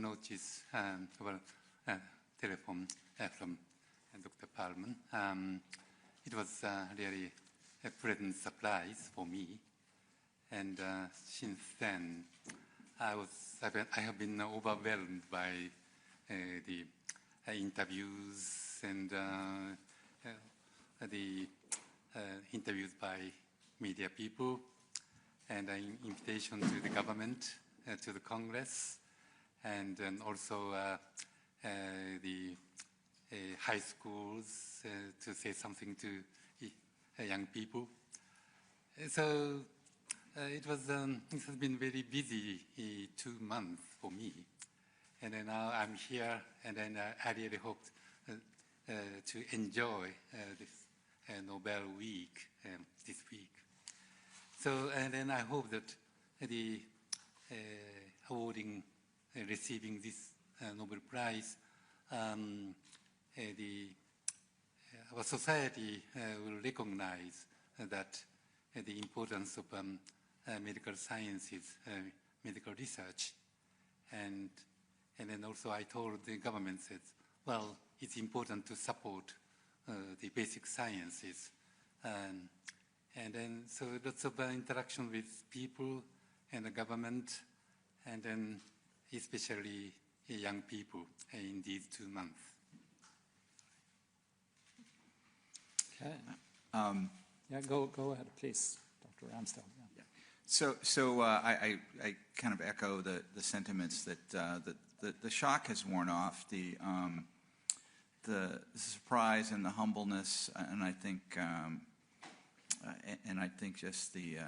notice over telephone from Dr. Palman. It was really a pleasant surprise for me. And since then, I have been overwhelmed by the interviews and the interviews by media people, and an invitation to the government, to the Congress, and also the high schools to say something to young people. So it has been very busy 2 months for me, and then now I'm here, and then I really hope to enjoy this Nobel week this week. So, and then I hope that the receiving this Nobel Prize, our society will recognize that the importance of medical sciences, medical research, and then also I told the government that, well, it's important to support the basic sciences, and then so lots of interaction with people and the government, and then especially young people in these 2 months. Okay. Yeah, go ahead, please, Dr. Ramsdell. Yeah. So I kind of echo the sentiments that the shock has worn off, the surprise and the humbleness, and I think just the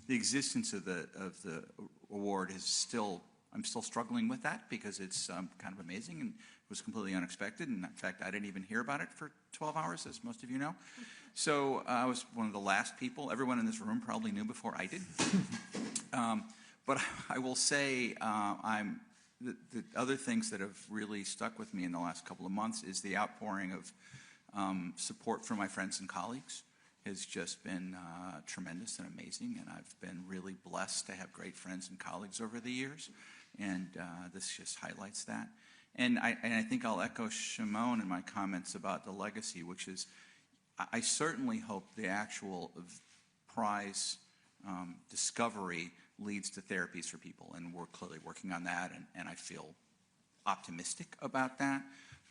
existence of the award is still. I'm still struggling with that because it's kind of amazing and it was completely unexpected. And in fact, I didn't even hear about it for 12 hours, as most of you know. So I was one of the last people. Everyone in this room probably knew before I did. But I will say the other things that have really stuck with me in the last couple of months is the outpouring of support from my friends and colleagues has just been tremendous and amazing. And I've been really blessed to have great friends and colleagues over the years. And this just highlights that. And I think I'll echo Shimon in my comments about the legacy, which is I certainly hope the actual prize discovery leads to therapies for people. And we're clearly working on that, and I feel optimistic about that.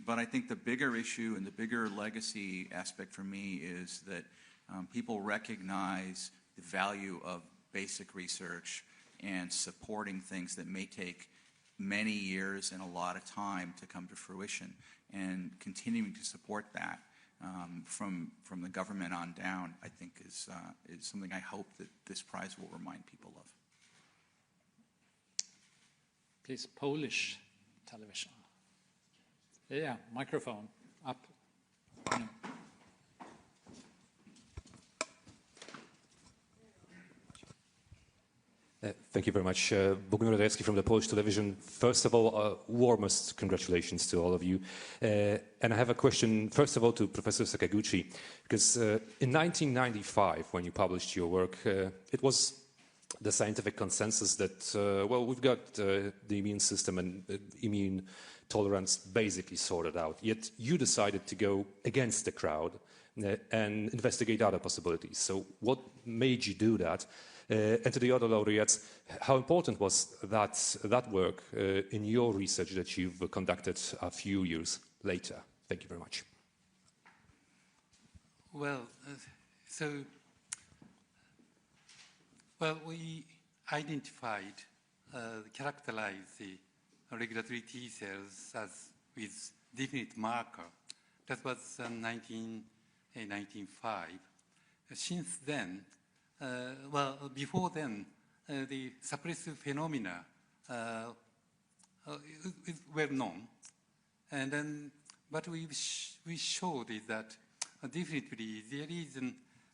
But I think the bigger issue and the bigger legacy aspect for me is that people recognize the value of basic research and supporting things that may take many years and a lot of time to come to fruition, and continuing to support that from the government on down, I think is something I hope that this prize will remind people of. Please, Polish television. Yeah, microphone up. Thank you very much. Bogumil Radziecki from the Polish television. First of all, warmest congratulations to all of you. And I have a question, first of all, to Professor Sakaguchi, because in 1995, when you published your work, it was the scientific consensus that, well, we've got the immune system and immune tolerance basically sorted out. Yet you decided to go against the crowd and investigate other possibilities. So what made you do that? And to the other laureates, how important was that work in your research that you've conducted a few years later? Thank you very much. Well, we identified, characterized the regulatory T cells as with definite marker. That was 1995. Since then, before then, the suppressive phenomena is well known, and then what we showed is that definitely there is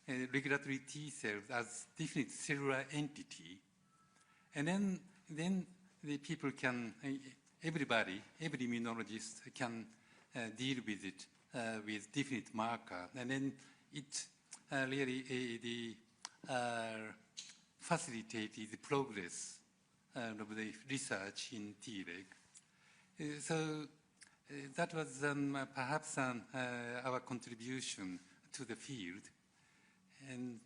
a regulatory T cells as definite cellular entity, and then the people can, every immunologist can deal with it with definite marker, and then it really facilitated the progress of the research in Treg. That was perhaps our contribution to the field, and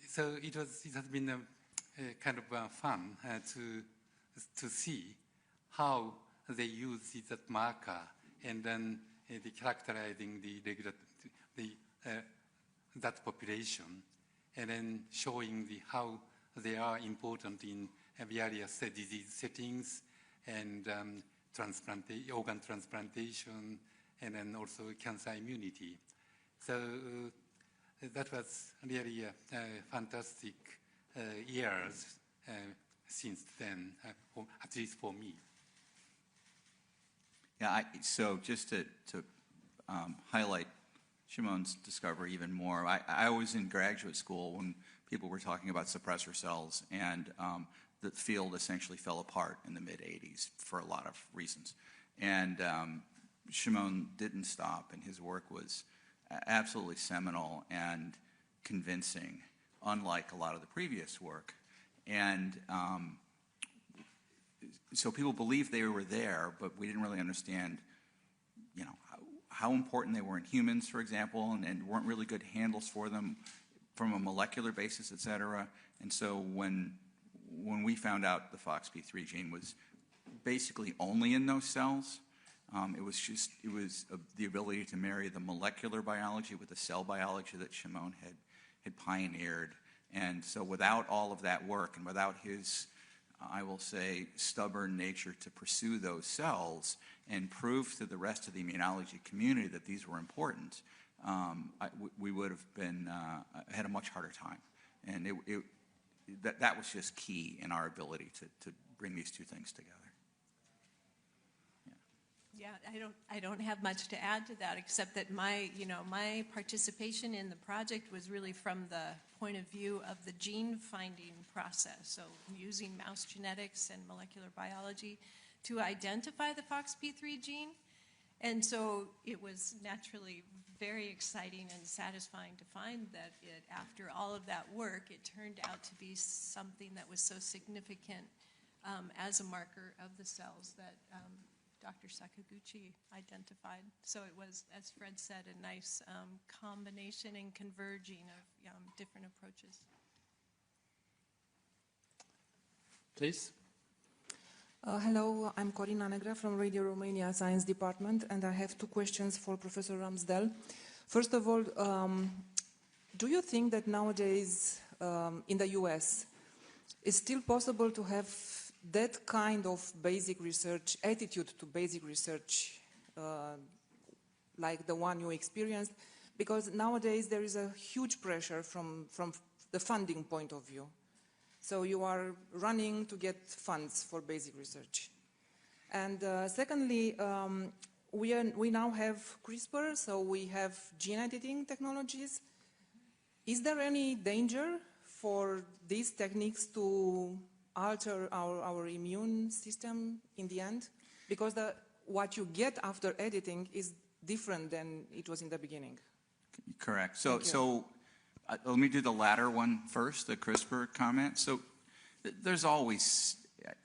so it has been kind of fun to see how they use that marker and then the characterizing that population, and then showing how they are important in various disease settings and organ transplantation, and then also cancer immunity. So that was really fantastic years since then, at least for me. Yeah, so just to highlight Shimon's discovery even more, I was in graduate school when people were talking about suppressor cells, and the field essentially fell apart in the mid-'80s for a lot of reasons. And Shimon didn't stop, and his work was absolutely seminal and convincing, unlike a lot of the previous work. And so people believed they were there, but we didn't really understand, how important they were in humans, for example, and weren't really good handles for them from a molecular basis, et cetera. And so when we found out the FOXP3 gene was basically only in those cells, it was the ability to marry the molecular biology with the cell biology that Shimon had pioneered. And so without all of that work and without his, I will say, stubborn nature to pursue those cells and prove to the rest of the immunology community that these were important, we would have been had a much harder time. And that was just key in our ability to bring these two things together. Yeah, I don't have much to add to that, except that my participation in the project was really from the point of view of the gene finding process. So using mouse genetics and molecular biology to identify the FOXP3 gene. And so it was naturally very exciting and satisfying to find that after all of that work, it turned out to be something that was so significant as a marker of the cells that Dr. Sakaguchi identified. So it was, as Fred said, a nice combination and converging of different approaches. Please. Hello, I'm Corina Negra from Radio Romania Science Department, and I have two questions for Professor Ramsdell. First of all, do you think that nowadays in the US it's still possible to have that kind of basic research, attitude to basic research, like the one you experienced? Because nowadays there is a huge pressure from the funding point of view. So you are running to get funds for basic research. And secondly, we now have CRISPR, so we have gene editing technologies. Is there any danger for these techniques to alter our immune system in the end? Because what you get after editing is different than it was in the beginning. Correct. So let me do the latter one first, the CRISPR comment. So there's always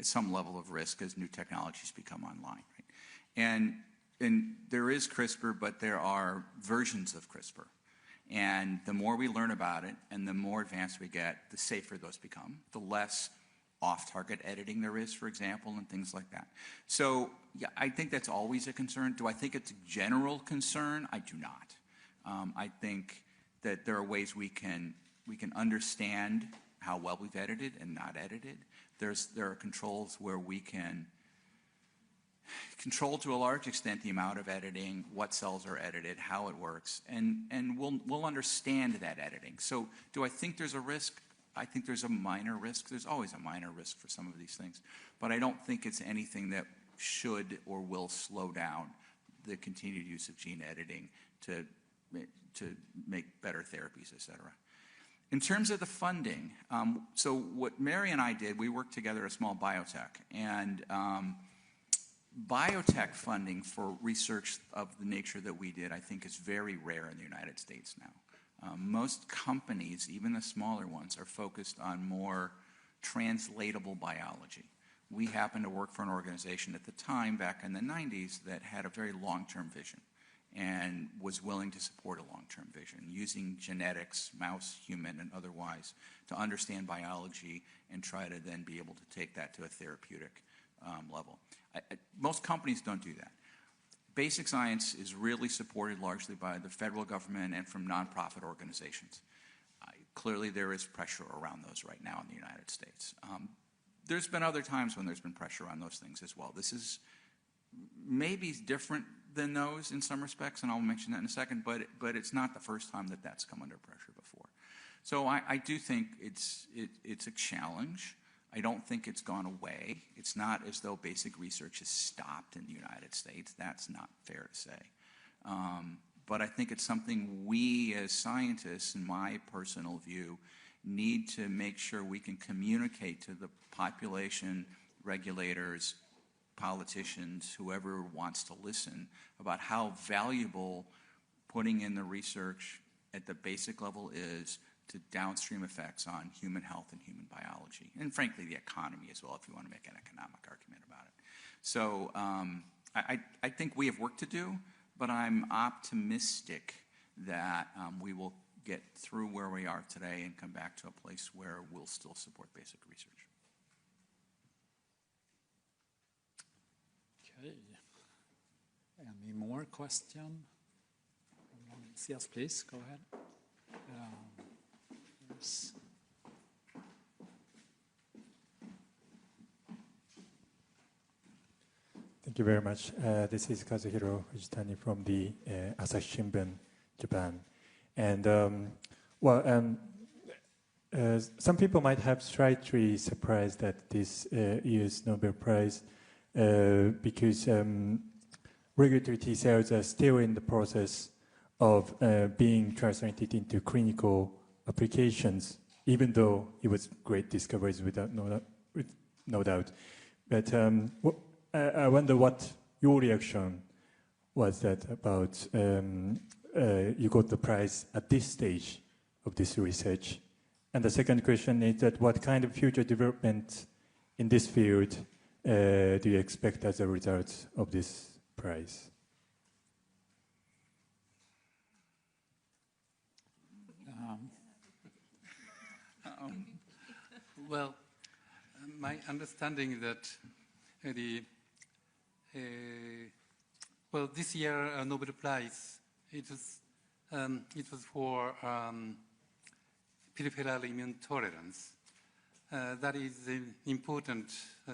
some level of risk as new technologies become online, right? And there is CRISPR, but there are versions of CRISPR. And the more we learn about it and the more advanced we get, the safer those become, the less off-target editing there is, for example, and things like that. So yeah, I think that's always a concern. Do I think it's a general concern? I do not. I think that there are ways we can understand how well we've edited and not edited. There are controls where we can control to a large extent the amount of editing, what cells are edited, how it works, and we'll understand that editing. So do I think there's a risk? I think there's a minor risk. There's always a minor risk for some of these things. But I don't think it's anything that should or will slow down the continued use of gene editing to make better therapies, et cetera. In terms of the funding, so what Mary and I did, we worked together at a small biotech. And biotech funding for research of the nature that we did, I think, is very rare in the United States now. Most companies, even the smaller ones, are focused on more translatable biology. We happened to work for an organization at the time, back in the 90s, that had a very long-term vision and was willing to support a long-term vision, using genetics, mouse, human, and otherwise, to understand biology and try to then be able to take that to a therapeutic level. Most companies don't do that. Basic science is really supported largely by the federal government and from nonprofit organizations. Clearly, there is pressure around those right now in the United States. There's been other times when there's been pressure on those things as well. This is maybe different than those in some respects, and I'll mention that in a second, but it's not the first time that that's come under pressure before. So I do think it's a challenge. I don't think it's gone away. It's not as though basic research has stopped in the United States. That's not fair to say. But I think it's something we as scientists, in my personal view, need to make sure we can communicate to the population, regulators, politicians, whoever wants to listen, about how valuable putting in the research at the basic level is to downstream effects on human health and human biology, and frankly the economy as well, if you want to make an economic argument about it. So I think we have work to do, but I'm optimistic that we will get through where we are today and come back to a place where we'll still support basic research. Okay. Any more question? Yes, please, go ahead. Yes. Thank you very much. This is Kazuhiro Fujitani from the Asahi Shimbun, Japan. And some people might have slightly surprised at this year's Nobel Prize because regulatory T cells are still in the process of being translated into clinical applications, even though it was great discoveries without no doubt. But I wonder what your reaction was that about you got the prize at this stage of this research. And the second question is that what kind of future development in this field do you expect as a result of this prize? Well, my understanding that this year Nobel Prize, it was for peripheral immune tolerance. That is an important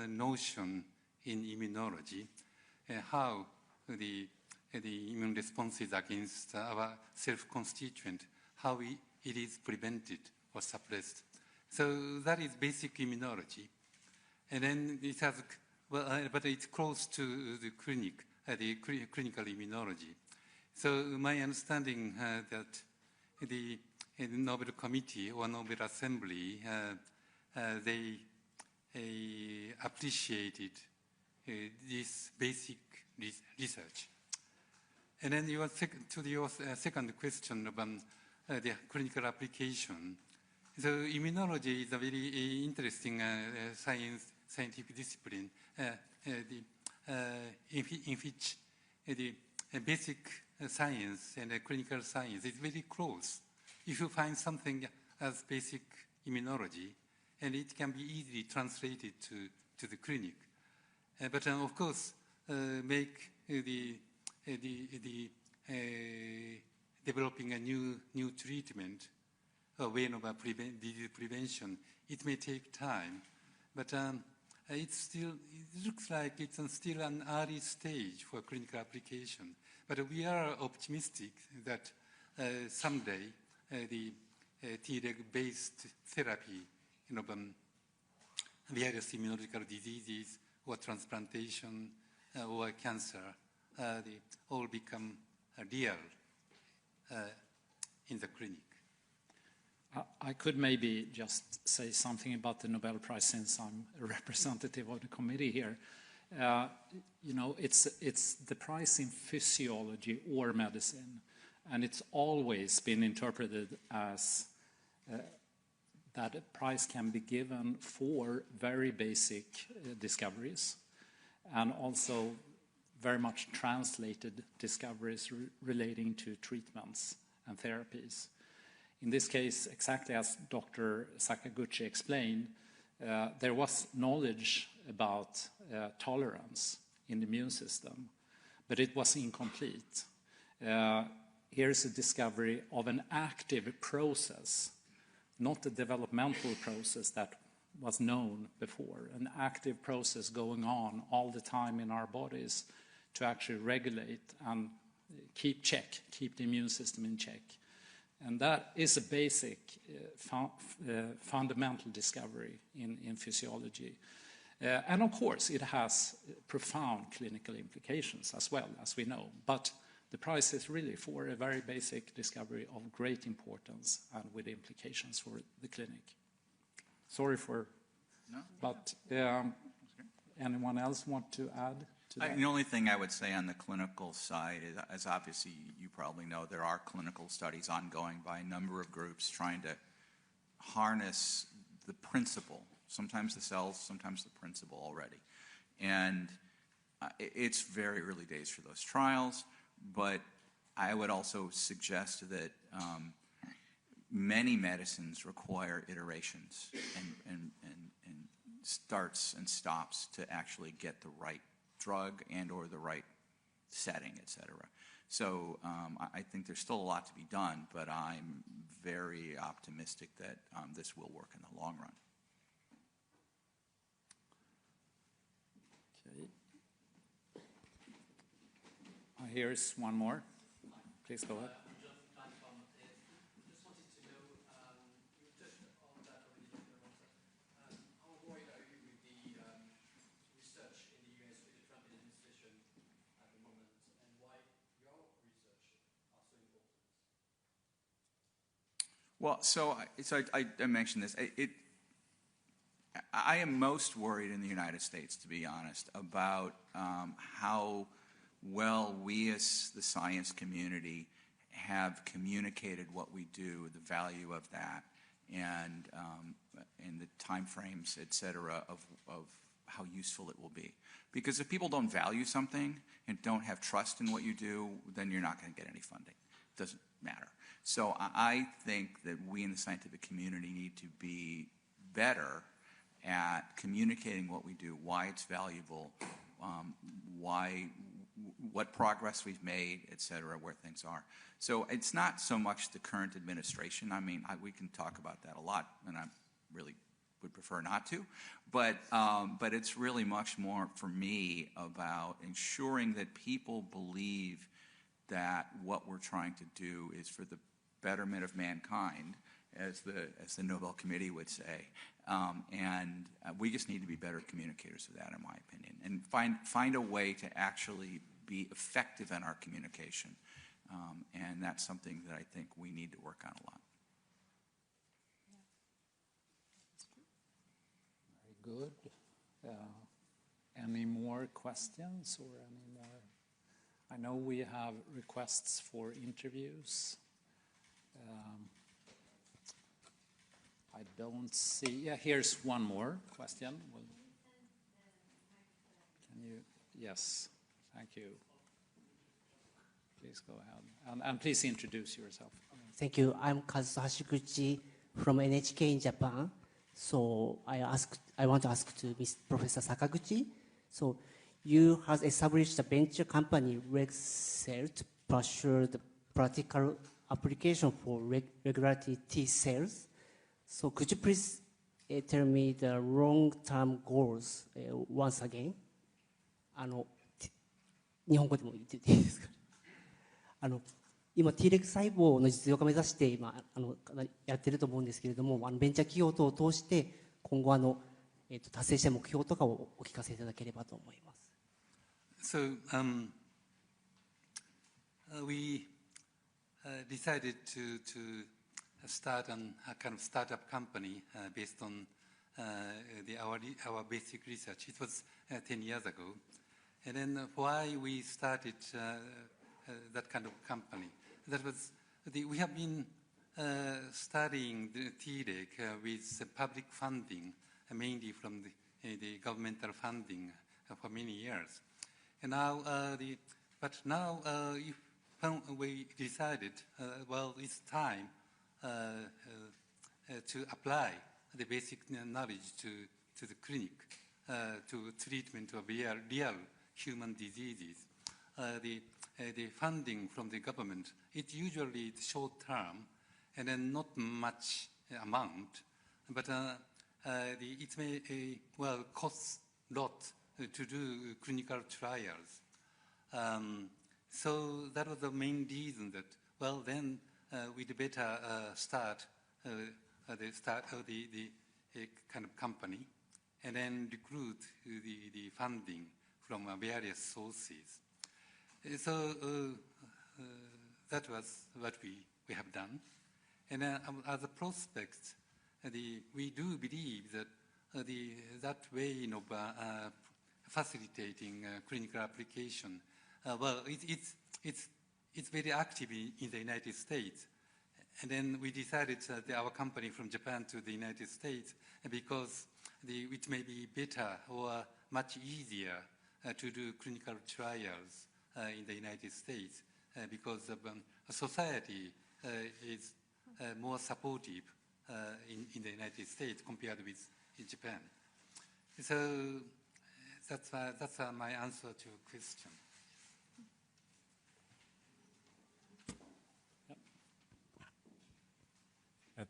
notion in immunology, how the immune responses against our self-constituent, how it is prevented or suppressed. So that is basic immunology. And then it has, but it's close to the clinical immunology. So my understanding that the Nobel Committee or Nobel Assembly, they appreciated this basic research. And then your second question about the clinical application. So immunology is a very interesting scientific discipline in which the basic science and clinical science is very close. If you find something as basic immunology, and it can be easily translated to the clinic. But of course, make the developing a new treatment, a way of disease prevention, it may take time. But it looks like it's still an early stage for clinical application. But we are optimistic that someday the Treg-based therapy, various immunological diseases or transplantation or cancer, they all become real in the clinic. I could maybe just say something about the Nobel Prize since I'm a representative of the committee here. It's the prize in physiology or medicine, and it's always been interpreted as that a prize can be given for very basic discoveries, and also very much translated discoveries relating to treatments and therapies. In this case, exactly as Dr. Sakaguchi explained, there was knowledge about tolerance in the immune system, but it was incomplete. Here's a discovery of an active process, not a developmental process that was known before, an active process going on all the time in our bodies to actually regulate and keep the immune system in check. And that is a basic fundamental discovery in physiology. And of course, it has profound clinical implications as well, as we know. But the prize is really for a very basic discovery of great importance and with implications for the clinic. Sorry for... No? But anyone else want to add to that? The only thing I would say on the clinical side is, as obviously you probably know, there are clinical studies ongoing by a number of groups trying to harness the principle, sometimes the cells, sometimes the principle already. And it's very early days for those trials, but I would also suggest that many medicines require iterations and starts and stops to actually get the right drug and or the right setting, et cetera. So I think there's still a lot to be done, but I'm very optimistic that this will work in the long run. Okay. Here's one more. Please go ahead. Well, so I mentioned this. I am most worried in the United States, to be honest, about how well we as the science community have communicated what we do, the value of that, and the time frames, et cetera, of how useful it will be. Because if people don't value something and don't have trust in what you do, then you're not going to get any funding. It doesn't matter. So I think that we in the scientific community need to be better at communicating what we do, why it's valuable, what progress we've made, et cetera, where things are. So it's not so much the current administration. I mean, we can talk about that a lot, and I really would prefer not to. But it's really much more, for me, about ensuring that people believe that what we're trying to do is for the betterment of mankind, as the Nobel Committee would say, and we just need to be better communicators of that, in my opinion, and find a way to actually be effective in our communication, and that's something that I think we need to work on a lot. Very good. Any more questions or any more? I know we have requests for interviews. I don't see. Yeah, here's one more question. Can you? Yes, thank you. Please go ahead. And please introduce yourself. Thank you. I'm Kazuto Hashiguchi from NHK in Japan. So I want to ask to Professor Sakaguchi. So you have established a venture company, RegCell, to pursue the practical application for regulatory T cells. So could you please tell me the long-term goals once again? 日本語でも言っていいですか？今 T レグ細胞の実用化を目指して今やってると思うんですけれども、ベンチャー企業等を通して今後達成した目標とかをお聞かせいただければと思います。So we decided to start a kind of startup company based on our basic research. It was 10 years ago. And then why we started that kind of company? That was we have been studying the Treg with public funding, mainly from the governmental funding for many years. And now, but now we decided, well, it's time to apply the basic knowledge to the clinic, to treatment of real human diseases. The funding from the government, it's usually short term and then not much amount, but it may cost a lot to do clinical trials. So that was the main reason that, well, then we'd better start the kind of company and then recruit the funding from various sources. So that was what we have done. And as a prospect, we do believe that that way of facilitating clinical application, well, it's very active in the United States. And then we decided that our company from Japan to the United States, because it may be better or much easier to do clinical trials in the United States because of society is more supportive in the United States compared with Japan. So that's my answer to your question.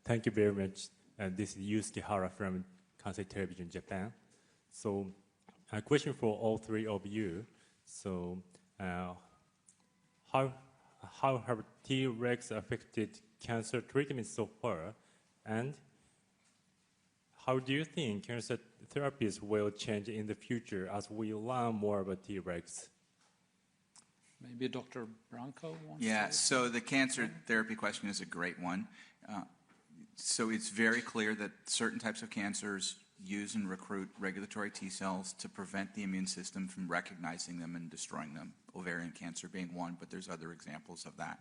Thank you very much. This is Yusuke Hara from Kansai Television Japan. So a question for all three of you. So how have Tregs affected cancer treatment so far? And how do you think cancer therapies will change in the future as we learn more about Tregs? Maybe Dr. Brunkow wants Yeah, to... so the cancer therapy question is a great one. So it's very clear that certain types of cancers use and recruit regulatory T cells to prevent the immune system from recognizing them and destroying them. Ovarian cancer being one, but there's other examples of that.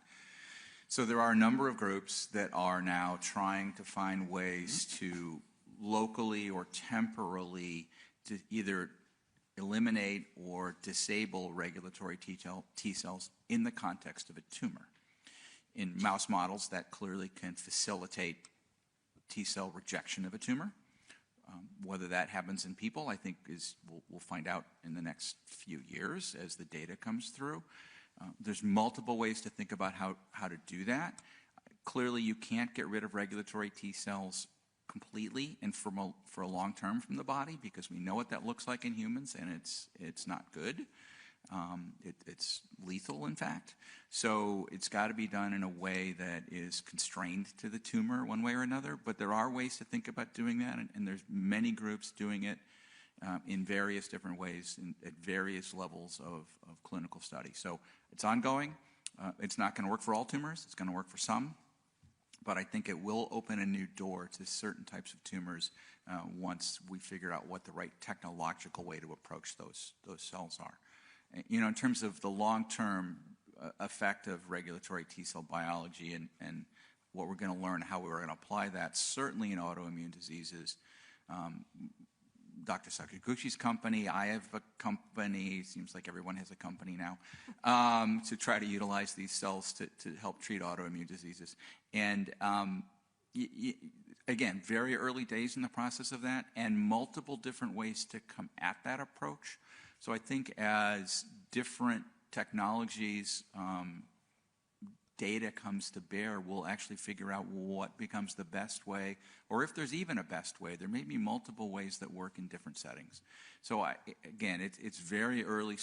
So there are a number of groups that are now trying to find ways to locally or temporarily to either eliminate or disable regulatory T cells in the context of a tumor. In mouse models, that clearly can facilitate T cell rejection of a tumor. Whether that happens in people, I think we'll find out in the next few years as the data comes through. There's multiple ways to think about how to do that. Clearly, you can't get rid of regulatory T cells completely and for a long term from the body because we know what that looks like in humans, and it's not good. It's lethal, in fact. So it's got to be done in a way that is constrained to the tumor one way or another. But there are ways to think about doing that, and there's many groups doing it in various different ways at various levels of clinical study. So it's ongoing. It's not going to work for all tumors. It's going to work for some. But I think it will open a new door to certain types of tumors once we figure out what the right technological way to approach those cells are. You know, in terms of the long-term effect of regulatory T-cell biology and what we're going to learn, how we're going to apply that, certainly in autoimmune diseases. Dr. Sakaguchi's company, I have a company, seems like everyone has a company now, to try to utilize these cells to help treat autoimmune diseases. And again, very early days in the process of that, and multiple different ways to come at that approach. So I think as different technologies, data comes to bear, we'll actually figure out what becomes the best way, or if there's even a best way. There may be multiple ways that work in different settings. So again, it's very early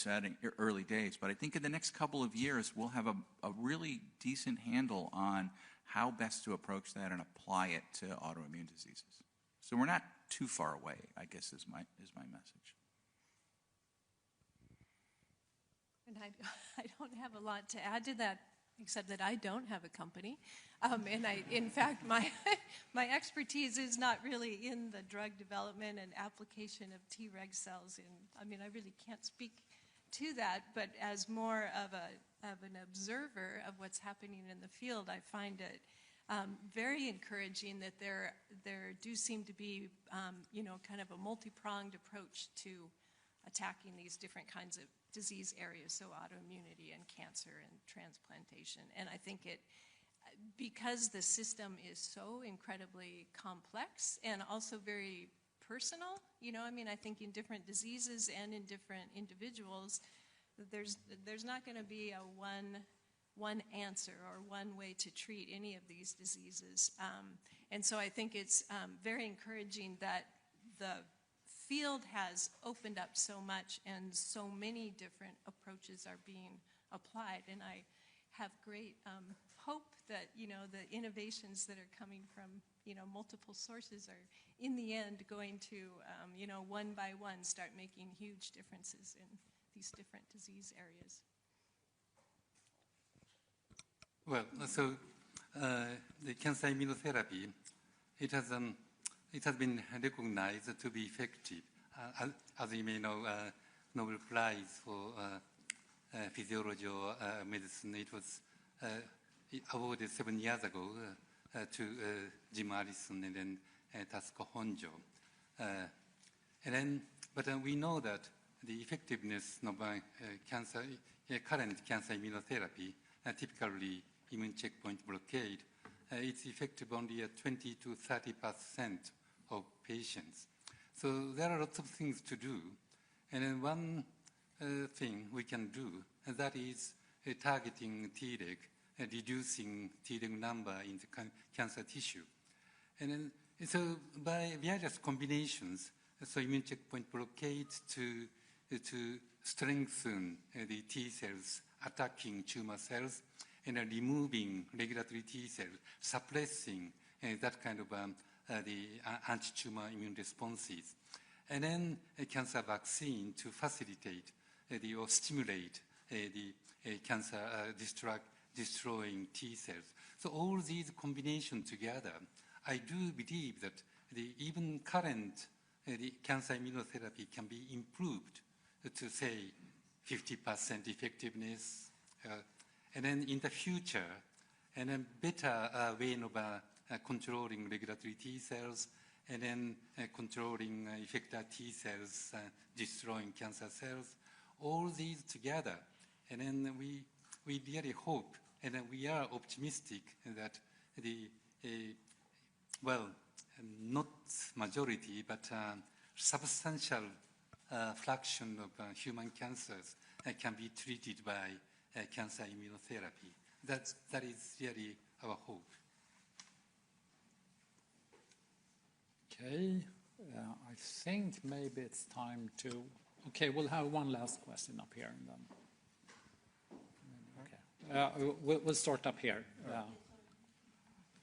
days, but I think in the next couple of years, we'll have a really decent handle on how best to approach that and apply it to autoimmune diseases. So we're not too far away, I guess is my message. And I don't have a lot to add to that, except that I don't have a company. And in fact, my expertise is not really in the drug development and application of Treg cells. I mean, I really can't speak to that, but as more of an observer of what's happening in the field, I find it very encouraging that there do seem to be, kind of a multi-pronged approach to attacking these different kinds of disease areas, so autoimmunity and cancer and transplantation. And I think because the system is so incredibly complex and also very personal, I think in different diseases and in different individuals, there's not going to be a one answer or one way to treat any of these diseases. And so I think it's very encouraging that the field has opened up so much and so many different approaches are being applied. And I have great hope that, the innovations that are coming from, multiple sources are in the end going to, one by one start making huge differences in these different disease areas. Well, so the cancer immunotherapy, it has been recognized to be effective. As you may know, Nobel Prize for Physiology or Medicine, it was awarded 7 years ago to Jim Allison and then Tasuku Honjo. But we know that the effectiveness of current cancer immunotherapy, typically immune checkpoint blockade, it's effective only at 20 to 30% of patients. So there are lots of things to do. And then one thing we can do, and that is targeting Treg, reducing Treg number in the cancer tissue. And then, so by various combinations, so immune checkpoint blockade to strengthen the T cells attacking tumor cells, and removing regulatory T cells, suppressing that kind of the anti-tumor immune responses. And then a cancer vaccine to facilitate or stimulate the cancer destroying T cells. So all these combinations together, I do believe that even current the cancer immunotherapy can be improved to say 50% effectiveness, and then in the future, and then better way of controlling regulatory T cells, and then controlling effector T cells, destroying cancer cells, all these together. And then we really hope, and then we are optimistic that not majority, but substantial fraction of human cancers can be treated by cancer immunotherapy. That is really our hope. Okay, I think maybe it's time to. Okay, we'll have one last question up here, and then. Okay, we'll start up here.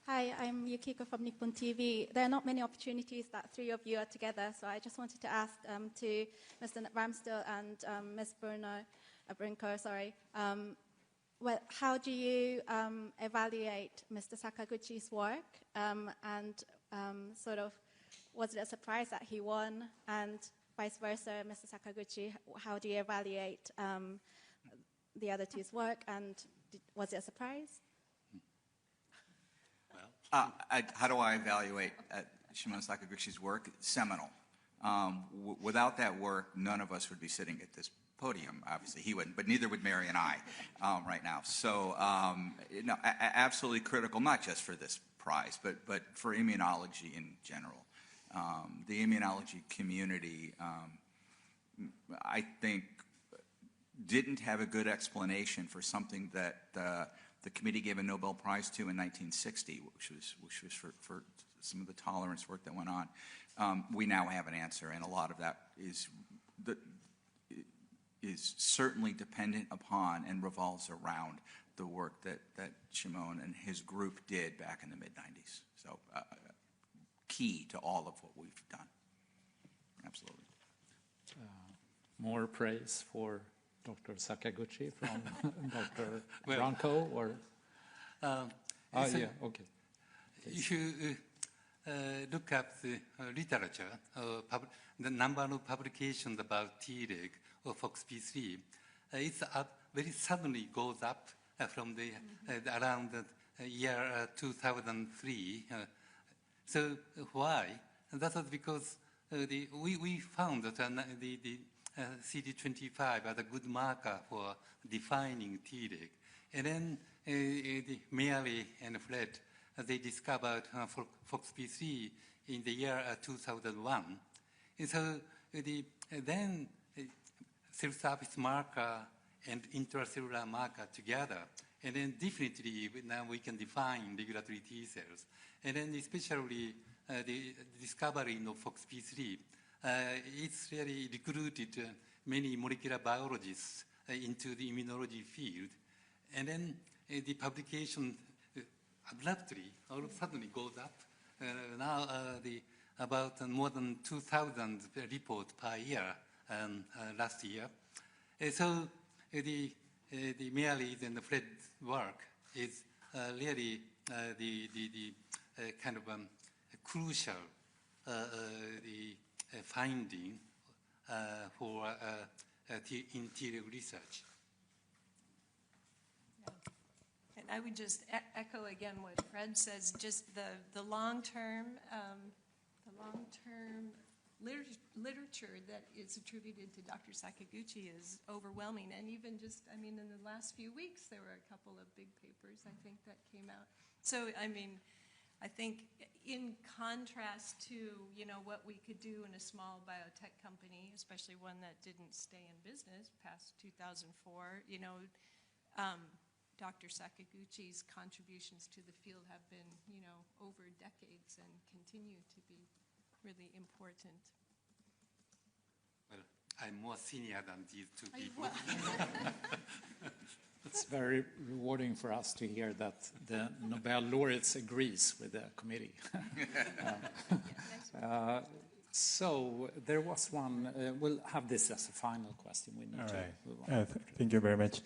Hi, I'm Yukiko from Nippon TV. There are not many opportunities that three of you are together, so I just wanted to ask to Mr. Ramsdell and Ms. Brunkow, well, how do you evaluate Mr. Sakaguchi's work, and sort of, was it a surprise that he won, and vice versa, Mr. Sakaguchi, how do you evaluate the other two's work, and was it a surprise? How do I evaluate Shimon Sakaguchi's work? Seminal. Without that work, none of us would be sitting at this podium. Obviously, he wouldn't, but neither would Mary and I right now. So, absolutely critical, not just for this prize, but for immunology in general. The immunology community, I think, didn't have a good explanation for something that the committee gave a Nobel Prize to in 1960, which was for some of the tolerance work that went on. We now have an answer, and a lot of that is certainly dependent upon and revolves around the work that Shimon and his group did back in the mid-90s. So key to all of what we've done. Absolutely. More praise for Dr. Sakaguchi from Dr. Brunkow, or? Yeah, okay. If you look at the literature, the number of publications about Treg or FOXP3, it's very suddenly goes up from the around year 2003. So why? And that was because we found that the CD25 as a good marker for defining Treg. And then Mary and Fred, they discovered FOXP3 in the year 2001. And so then cell surface marker and intracellular marker together. And then definitely now we can define regulatory T cells. And then especially the discovery of FOXP3, it's really recruited many molecular biologists into the immunology field. And then the publication abruptly, all of a sudden it goes up. Now about more than 2,000 reports per year last year. So the Mary's and the Fred's work is really the kind of crucial finding for in Treg research. And I would just echo again what Fred says. Just the long-term literature that is attributed to Dr. Sakaguchi is overwhelming. And even just, I mean, in the last few weeks, there were a couple of big papers, I think, that came out. So, I mean, I think in contrast to, you know, what we could do in a small biotech company, especially one that didn't stay in business past 2004, you know, Dr. Sakaguchi's contributions to the field have been, you know, over decades and continue to be really important. Well, I'm more senior than these two people. It's very rewarding for us to hear that the Nobel Laureates agrees with the committee. So there was one, we'll have this as a final question. We need to move on. Thank you very much.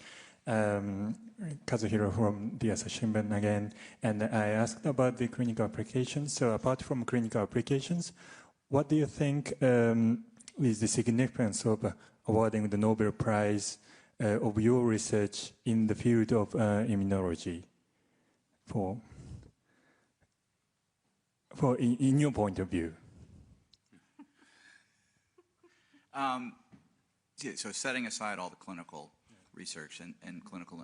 Kazuhiro from the Asahi Shimbun again, and I asked about the clinical applications. So apart from clinical applications, what do you think is the significance of awarding the Nobel Prize of your research in the field of immunology in your point of view? So setting aside all the clinical research and clinical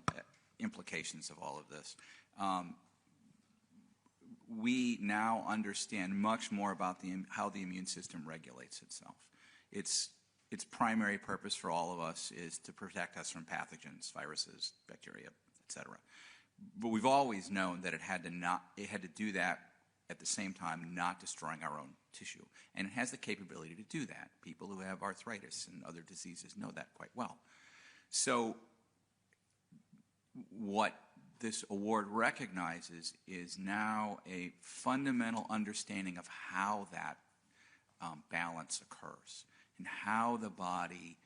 implications of all of this, we now understand much more about how the immune system regulates itself. Its primary purpose for all of us is to protect us from pathogens, viruses, bacteria, etc. But we've always known that it had to do that at the same time, not destroying our own tissue. And it has the capability to do that. People who have arthritis and other diseases know that quite well. So what this award recognizes is now a fundamental understanding of how that balance occurs and how the body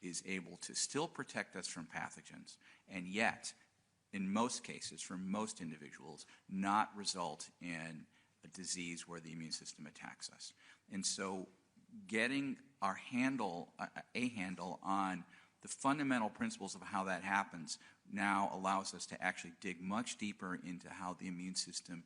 is able to still protect us from pathogens and yet, in most cases, for most individuals, not result in a disease where the immune system attacks us. And so getting a handle on the fundamental principles of how that happens now allows us to actually dig much deeper into how the immune system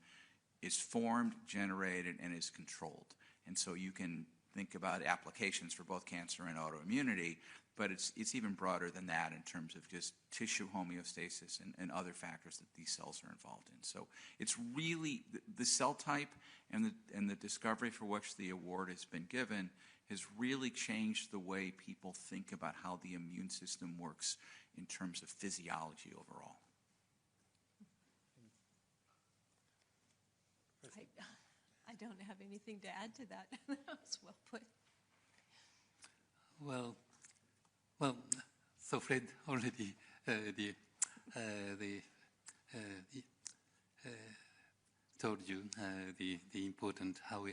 is formed, generated, and is controlled. And so you can think about applications for both cancer and autoimmunity, but it's even broader than that in terms of just tissue homeostasis and other factors that these cells are involved in. So it's really the cell type and the discovery for which the award has been given has really changed the way people think about how the immune system works in terms of physiology overall. I don't have anything to add to that. That was well put. Well, so Fred already told you the important how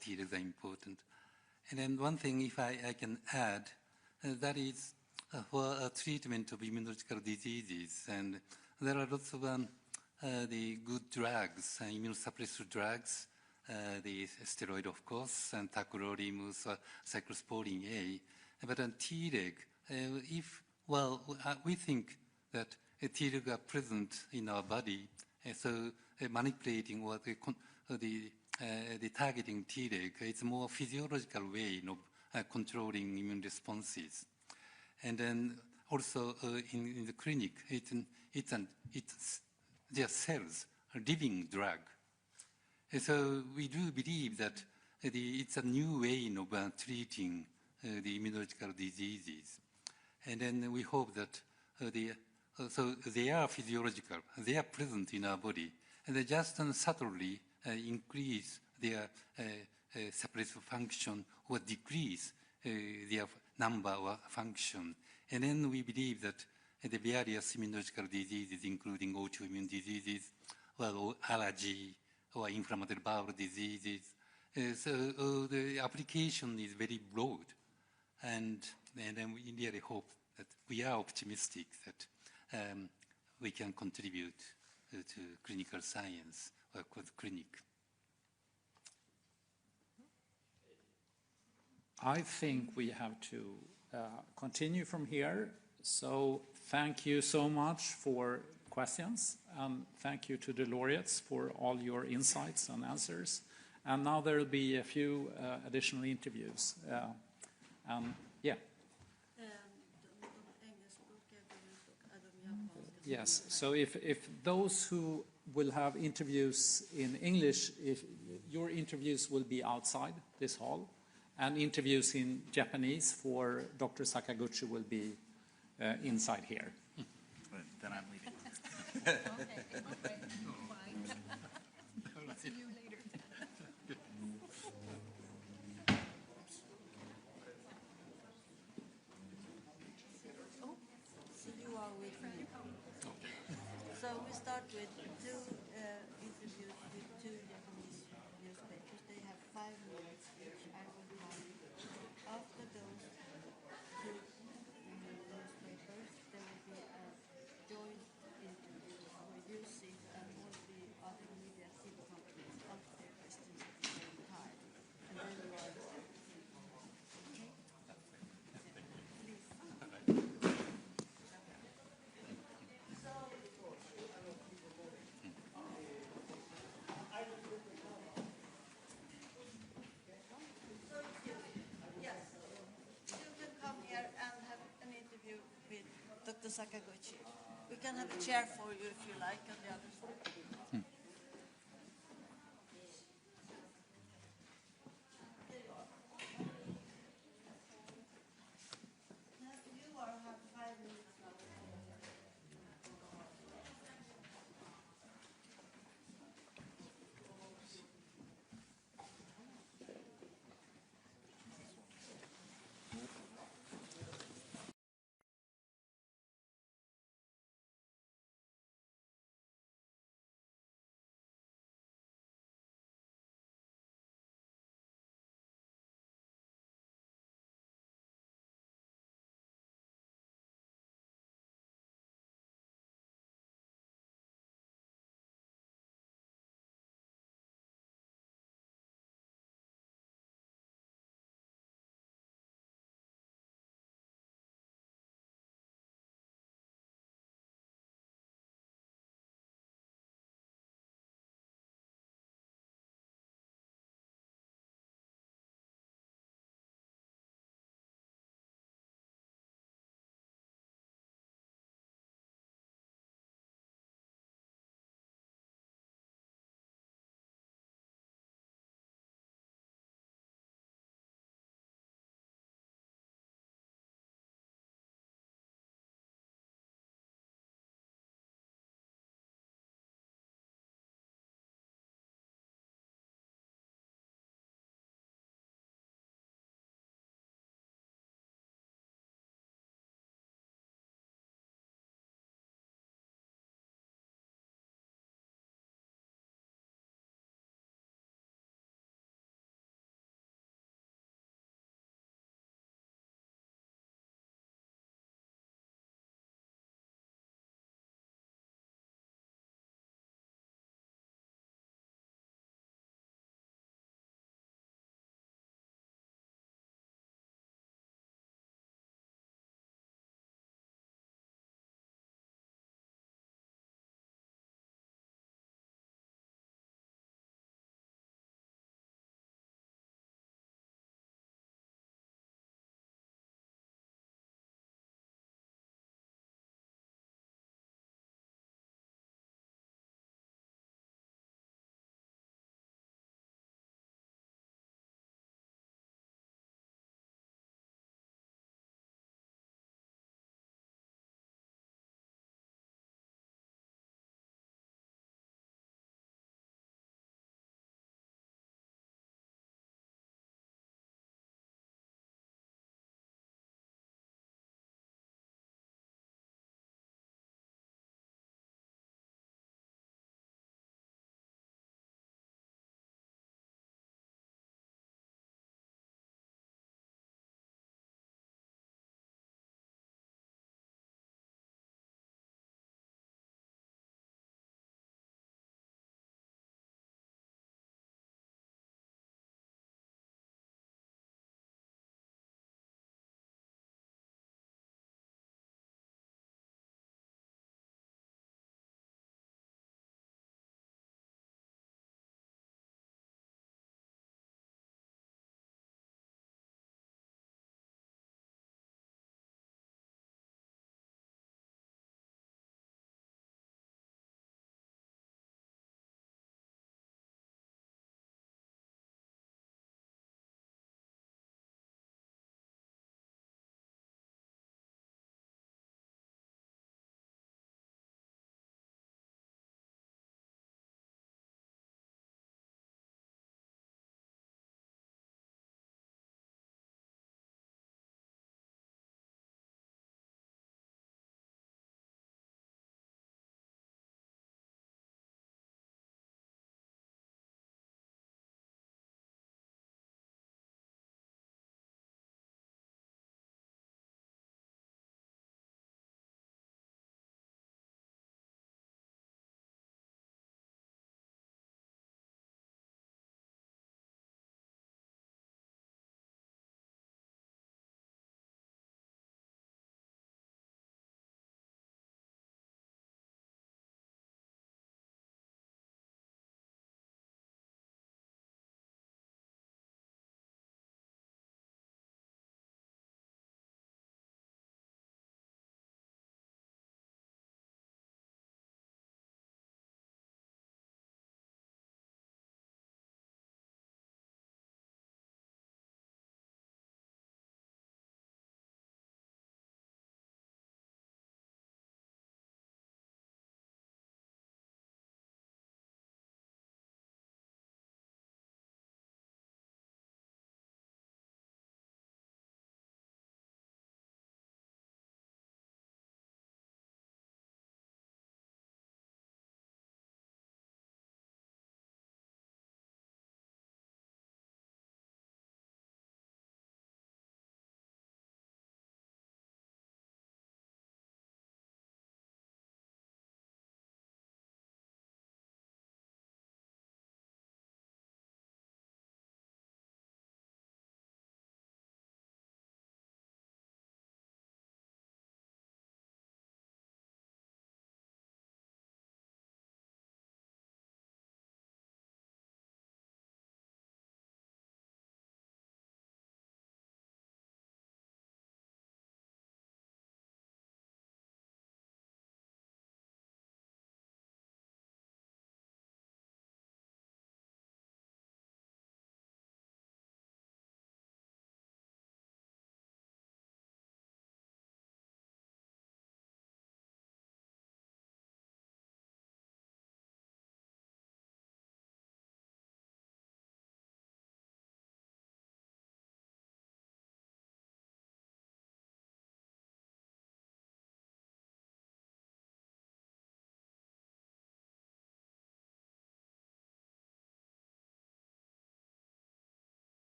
Tregs are important. And then one thing, if I can add, that is for treatment of immunological diseases, and there are lots of the good drugs, immunosuppressive drugs, the steroid, of course, and tacrolimus, cyclosporin A. But on Treg, we think that Treg are present in our body Manipulating or the targeting Treg, it's a more physiological way of controlling immune responses. And then also in the clinic, their cells are living drug. And so we do believe that it's a new way of treating the immunological diseases. And then we hope that so they are physiological, they are present in our body, and they just subtly increase their suppressive function or decrease their number or function. And then we believe that the various immunological diseases, including autoimmune diseases, or allergy, or inflammatory bowel diseases, so the application is very broad. And then we really hope that we are optimistic that we can contribute to clinical science or clinic. I think we have to continue from here. So thank you so much for questions, and thank you to the laureates for all your insights and answers. And now there will be a few additional interviews. Yeah. Yes, so if those who will have interviews in English, if your interviews will be outside this hall, and interviews in Japanese for Dr. Sakaguchi will be inside here. Then I'm leaving. Okay. See you later. So you are with me. So we start with two interviews with two Japanese newspapers. They have 5 minutes each. I will have after those two newspapers, there will be a joint interview with UC and all the other media team companies after their questions at the same time. And then you are okay? Dr. Sakaguchi. We can have a chair for you if you like on the other side.